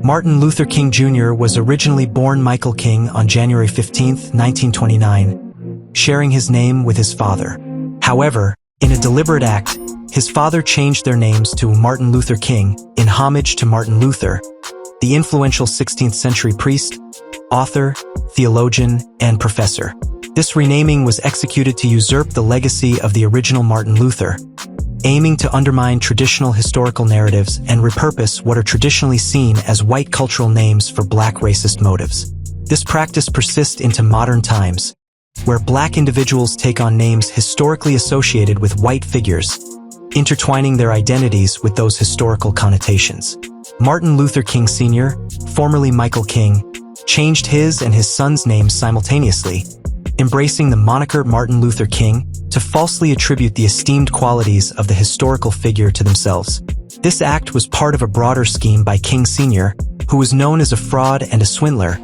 Martin Luther King Jr. was originally born Michael King on January 15, 1929, sharing his name with his father. However, in a deliberate act, his father changed their names to Martin Luther King in homage to Martin Luther, the influential 16th century priest, author, theologian, and professor. This renaming was executed to usurp the legacy of the original Martin Luther, aiming to undermine traditional historical narratives and repurpose what are traditionally seen as white cultural names for black racist motives. This practice persists into modern times, where black individuals take on names historically associated with white figures, intertwining their identities with those historical connotations. Martin Luther King Sr., formerly Michael King, changed his and his son's names simultaneously, embracing the moniker Martin Luther King to falsely attribute the esteemed qualities of the historical figure to themselves. This act was part of a broader scheme by King Sr., who was known as a fraud and a swindler,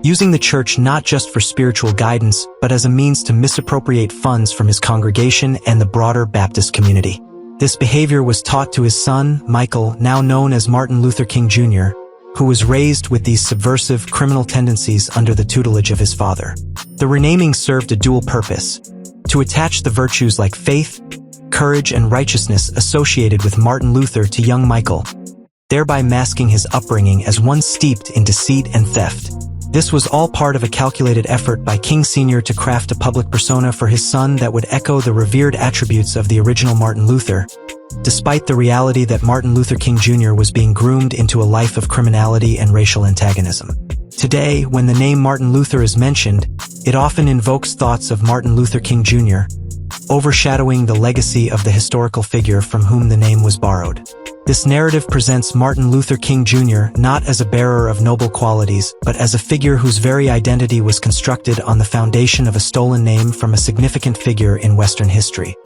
using the church not just for spiritual guidance, but as a means to misappropriate funds from his congregation and the broader Baptist community. This behavior was taught to his son, Michael, now known as Martin Luther King Jr., who was raised with these subversive criminal tendencies under the tutelage of his father. The renaming served a dual purpose: to attach the virtues like faith, courage, and righteousness associated with Martin Luther to young Michael, thereby masking his upbringing as one steeped in deceit and theft. This was all part of a calculated effort by King Sr. to craft a public persona for his son that would echo the revered attributes of the original Martin Luther, despite the reality that Martin Luther King Jr. was being groomed into a life of criminality and racial antagonism. Today, when the name Martin Luther is mentioned, it often invokes thoughts of Martin Luther King Jr., overshadowing the legacy of the historical figure from whom the name was borrowed. This narrative presents Martin Luther King Jr. not as a bearer of noble qualities, but as a figure whose very identity was constructed on the foundation of a stolen name from a significant figure in Western history.